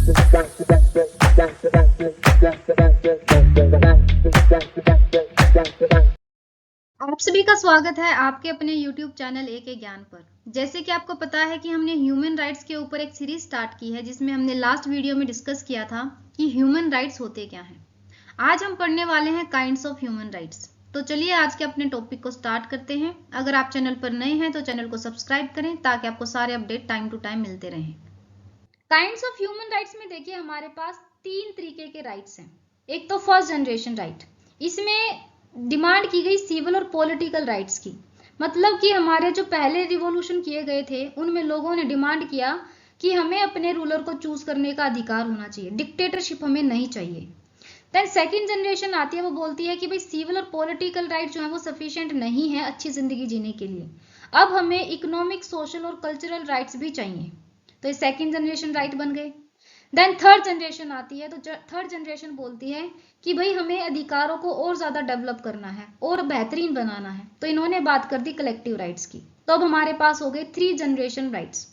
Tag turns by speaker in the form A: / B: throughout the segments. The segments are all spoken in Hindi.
A: आप सभी का स्वागत है आपके अपने YouTube चैनल एक ज्ञान पर। जैसे कि आपको पता है कि हमने ह्यूमन राइट्स के ऊपर एक सीरीज स्टार्ट की है, जिसमें हमने लास्ट वीडियो में डिस्कस किया था कि ह्यूमन राइट्स होते क्या हैं। आज हम पढ़ने वाले हैं काइंड्स ऑफ ह्यूमन राइट्स। तो चलिए आज के अपने टॉपिक को स्टार्ट करते हैं। अगर आप चैनल पर नए हैं तो चैनल को सब्सक्राइब करें ताकि आपको सारे अपडेट टाइम टू टाइम मिलते रहें। काइंड्स ऑफ ह्यूमन राइट्स में देखिए हमारे पास 3 तरीके के राइट्स हैं। एक तो फर्स्ट जनरेशन राइट, इसमें डिमांड की गई सिविल और पॉलिटिकल राइट्स की। मतलब कि हमारे जो पहले रिवॉल्यूशन किए गए थे उनमें लोगों ने डिमांड किया कि हमें अपने रूलर को चूज करने का अधिकार होना चाहिए, डिक्टेटरशिप हमें नहीं चाहिए। देन सेकंड जनरेशन आती है, वो बोलती है कि भाई सिविल और पॉलिटिकल राइट जो है वो सफिशिएंट नहीं है अच्छी जिंदगी जीने के लिए, अब हमें इकोनॉमिक, सोशल और कल्चरल राइट्स भी चाहिए। तो ये सेकंड जनरेशन राइट बन गए। देन थर्ड जनरेशन आती है, तो थर्ड जनरेशन बोलती है कि भाई हमें अधिकारों को और ज्यादा डेवलप करना है और बेहतरीन बनाना है, तो इन्होंने बात कर दी कलेक्टिव राइट्स की। तो अब हमारे पास हो गए 3 जनरेशन राइट्स।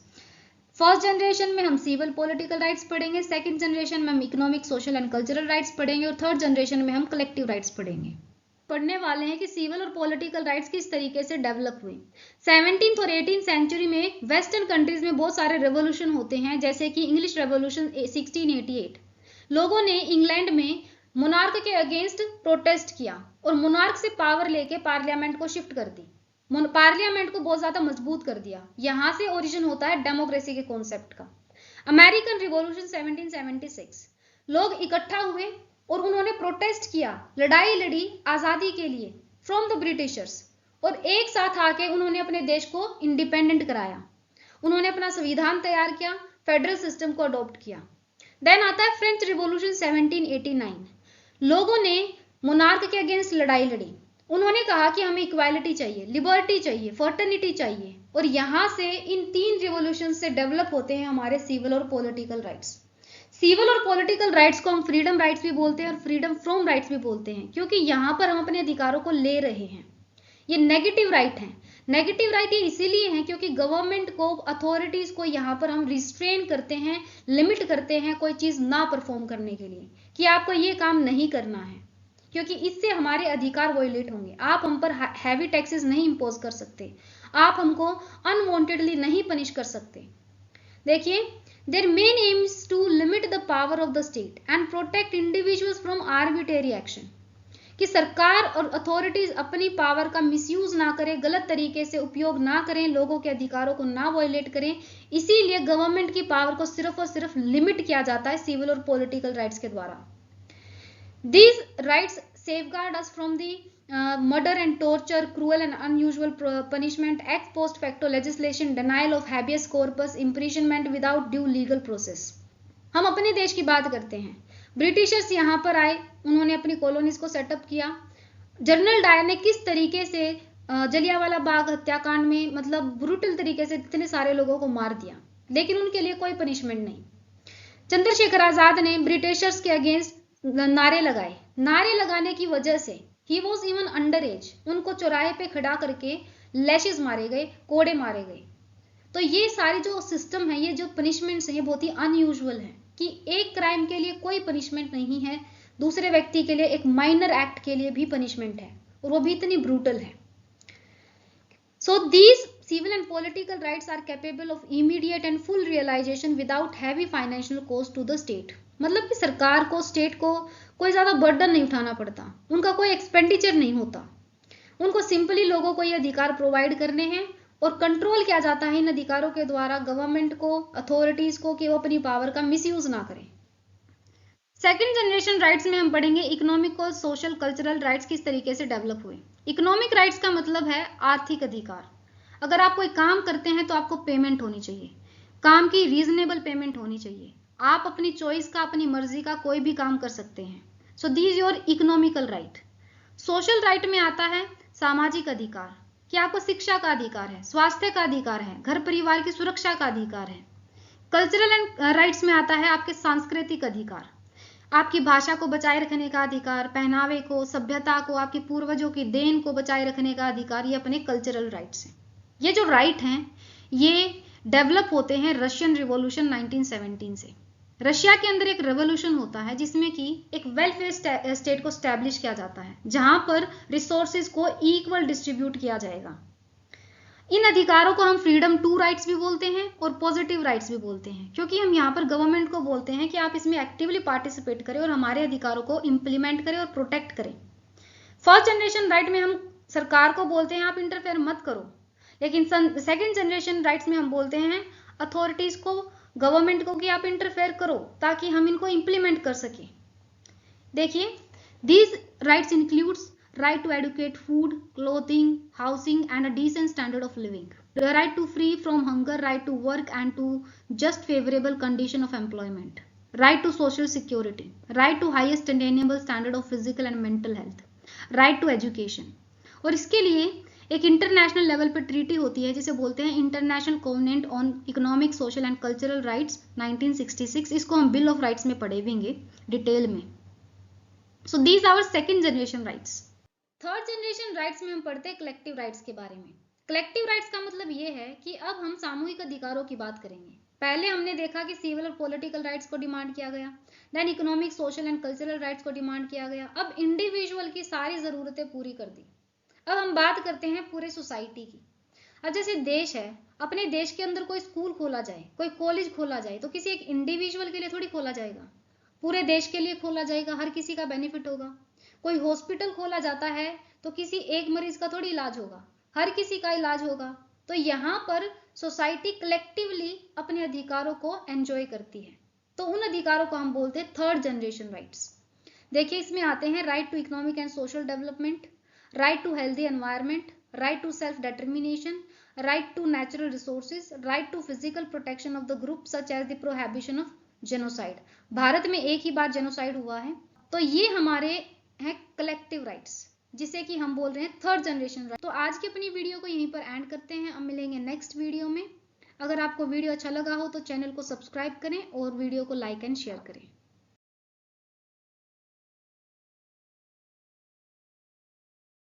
A: फर्स्ट जनरेशन में हम सिविल पॉलिटिकल राइट्स पढ़ेंगे, सेकंड जनरेशन में हम economic, social and cultural rights पढ़ेंगे और थर्ड जनरेशन में हम कलेक्टिव राइट्स पढ़ेंगे। पढ़ने वाले हैं कि सिविल और पॉलिटिकल राइट्स किस तरीके से डेवलप हुए। 17th और 18th सेंचुरी में वेस्टर्न कंट्रीज में बहुत सारे रेवोल्यूशन होते हैं, जैसे कि इंग्लिश रेवोल्यूशन 1688। लोगों ने इंग्लैंड में मोनार्क के अगेंस्ट प्रोटेस्ट किया और मोनार्क से पावर लेके पार्लियामेंट को शिफ्ट कर दी, पार्लियामेंट को बहुत ज्यादा मजबूत कर दिया। यहां से ओरिजिन होता है डेमोक्रेसी के कॉन्सेप्ट का। अमेरिकन रिवॉल्यूशन 1776, लोग इकट्ठा हुए और उन्होंने प्रोटेस्ट किया, लड़ाई लड़ी आजादी के लिए फ्रॉम द ब्रिटिशर्स, और एक साथ आके उन्होंने अपने देश को इंडिपेंडेंट कराया। उन्होंने अपना संविधान तैयार किया, फेडरल सिस्टम को अडॉप्ट किया। देन आता है फ्रेंच रिवॉल्यूशन 1789। लोगों ने मोनार्क के अगेंस्ट लड़ाई लड़ी, उन्होंने कहा कि हमें इक्वालिटी चाहिए, लिबर्टी चाहिए, फर्टर्निटी चाहिए, और यहां से इन 3 रिवॉल्यूशन से डेवलप होते हैं हमारे सिविल और पॉलिटिकल राइट्स। सिविल और पॉलिटिकल राइट्स को हम फ्रीडम राइट्स भी बोलते हैं और फ्रीडम फ्रॉम राइट्स भी बोलते हैं, क्योंकि यहाँ पर हम अपने अधिकारों को ले रहे हैं। ये नेगेटिव राइट है। नेगेटिव राइट ये इसीलिए है क्योंकि गवर्नमेंट को, अथॉरिटीज को यहाँ पर हम रिस्ट्रेन करते हैं, लिमिट करते हैं कोई चीज ना परफॉर्म करने के लिए, कि आपको ये काम नहीं करना है, क्योंकि इससे हमारे अधिकार वॉयलेट होंगे। आप हम पर हैवी टैक्सेस नहीं इंपोज कर सकते, आप हमको अनवांटेडली नहीं पनिश कर सकते। देखिए, their main aim is to limit the power of the state and protect individuals from arbitrary action, कि सरकार और अथॉरिटीज अपनी पावर का मिसयूज ना करें, गलत तरीके से उपयोग ना करें, लोगों के अधिकारों को ना वायलेट करें। इसीलिए गवर्नमेंट की पावर को सिर्फ और सिर्फ लिमिट किया जाता है सिविल और पॉलिटिकल राइट्स के द्वारा। These rights safeguard us from the murder and torture, cruel and unusual punishment, ex post facto legislation, denial of habeas corpus, imprisonment without due legal process। हम अपने देश की बात करते हैं। ब्रिटिशर्स यहाँ पर आए, उन्होंने अपनी कॉलोनीज को सेटअप किया। जनरल डायर ने किस तरीके से जलियांवाला बाग हत्याकांड में, मतलब ब्रूटल तरीके से इतने सारे लोगों को मार दिया, लेकिन उनके लिए कोई पनिशमेंट नहीं। चंद्रशेखर आजाद ने ब्रिटिशर्स के अगेंस्ट नारे लगाए, नारे लगाने की वजह से he was even under as, उनको चौराहे पे खड़ा करके लैशेस मारे गए, कोड़े मारे गए। तो ये सारी जो सिस्टम है, ये जो पनिशमेंट्स हैं, बहुत ही अनयूजुअल है, कि एक क्राइम के लिए कोई पनिशमेंट नहीं है, दूसरे व्यक्ति के लिए एक माइनर एक्ट के लिए भी पनिशमेंट है, और वो भी इतनी ब्रूटल है। So these civil and political rights are capable of immediate and full realization without heavy financial cost to the state। मतलब कि सरकार को, स्टेट को कोई ज्यादा बर्डन नहीं उठाना पड़ता, उनका कोई एक्सपेंडिचर नहीं होता, उनको सिंपली लोगों को ये अधिकार प्रोवाइड करने हैं, और कंट्रोल किया जाता है इन अधिकारों के द्वारा गवर्नमेंट को, अथॉरिटीज को, कि वो अपनी पावर का मिसयूज ना करें। सेकेंड जनरेशन राइट्स में हम पढ़ेंगे इकोनॉमिक और सोशल कल्चरल राइट्स किस तरीके से डेवलप हुए। इकोनॉमिक राइट्स का मतलब है आर्थिक अधिकार। अगर आप कोई काम करते हैं तो आपको पेमेंट होनी चाहिए, काम की रीजनेबल पेमेंट होनी चाहिए। आप अपनी चॉइस का, अपनी मर्जी का कोई भी काम कर सकते हैं। So this your economical right. Social right में आता है सामाजिक अधिकार, कि आपको शिक्षा का अधिकार है, स्वास्थ्य का अधिकार है, घर परिवार की सुरक्षा का अधिकार है। कल्चरल एंड राइट्स में आता है आपके सांस्कृतिक अधिकार, आपकी भाषा को बचाए रखने का अधिकार, पहनावे को, सभ्यता को, आपके पूर्वजों की देन को बचाए रखने का अधिकार, ये अपने कल्चरल राइट्स हैं। ये जो राइट हैं ये डेवलप होते हैं रशियन रिवॉल्यूशन 1917 से। रशिया के अंदर एक रेवोल्यूशन होता है जिसमें कि एक वेलफेयर स्टेट को स्टैब्लिश किया जाता है, जहां पर रिसोर्सेज को इक्वल डिस्ट्रीब्यूट किया जाएगा। इन अधिकारों को हम फ्रीडम टू राइट्स भी बोलते हैं और पॉजिटिव राइट्स भी बोलते हैं, क्योंकि हम यहाँ पर गवर्नमेंट को बोलते हैं कि आप इसमें एक्टिवली पार्टिसिपेट करें और हमारे अधिकारों को इंप्लीमेंट करें और प्रोटेक्ट करें। फर्स्ट जनरेशन राइट में हम सरकार को बोलते हैं आप इंटरफेयर मत करो, लेकिन सेकेंड जनरेशन राइट्स में हम बोलते हैं अथॉरिटीज को, गवर्नमेंट को कि आप इंटरफेयर करो ताकि हम इनको इंप्लीमेंट कर सकें। देखिए, these rights includes right to adequate food, clothing, housing and a decent standard of living, the right to free from hunger, right to work and to just favorable condition of employment, right to social security, right to highest attainable standard of physical and mental health, right to education। और इसके लिए एक इंटरनेशनल लेवल पर ट्रीटी होती है जिसे बोलते हैं international covenant on economic, social and cultural rights 1966। इसको हम बिल ऑफ राइट्स में पढ़े होंगे डिटेल में। So these our second generation rights. Third generation rights में हम पढ़ते हैं कलेक्टिव राइट्स के बारे में। कलेक्टिव राइट्स का मतलब ये है कि अब हम सामूहिक अधिकारों की बात करेंगे। पहले हमने देखा कि सिविल और पॉलिटिकल राइट्स को डिमांड किया गया, then economic, social and cultural rights को डिमांड किया गया। अब इंडिविजुअल की सारी जरूरतें पूरी कर दी। अब हम बात करते हैं पूरे सोसाइटी की। अब जैसे देश है, अपने देश के अंदर कोई स्कूल खोला जाए, कोई कॉलेज खोला जाए, तो किसी एक इंडिविजुअल के लिए थोड़ी खोला जाएगा, पूरे देश के लिए खोला जाएगा, हर किसी का बेनिफिट होगा। कोई हॉस्पिटल खोला जाता है तो किसी एक मरीज का थोड़ी इलाज होगा, हर किसी का इलाज होगा। तो यहाँ पर सोसाइटी कलेक्टिवली अपने अधिकारों को एंजॉय करती है, तो उन अधिकारों को हम बोलते हैं थर्ड जनरेशन राइट्स। देखिए, इसमें आते हैं right to economic and social development, right to healthy environment, right to self determination, right to natural resources, right to physical protection of the group such as the prohibition of genocide. Bharat में एक ही बार जेनोसाइड हुआ है, तो ये हमारे हैं कलेक्टिव राइट्स, जिसे कि हम बोल रहे हैं थर्ड जनरेशन राइट। तो आज की अपनी वीडियो को यहीं पर एंड करते हैं। अब मिलेंगे नेक्स्ट वीडियो में। अगर आपको वीडियो अच्छा लगा हो तो चैनल को सब्सक्राइब करें और वीडियो को लाइक एंड शेयर करें।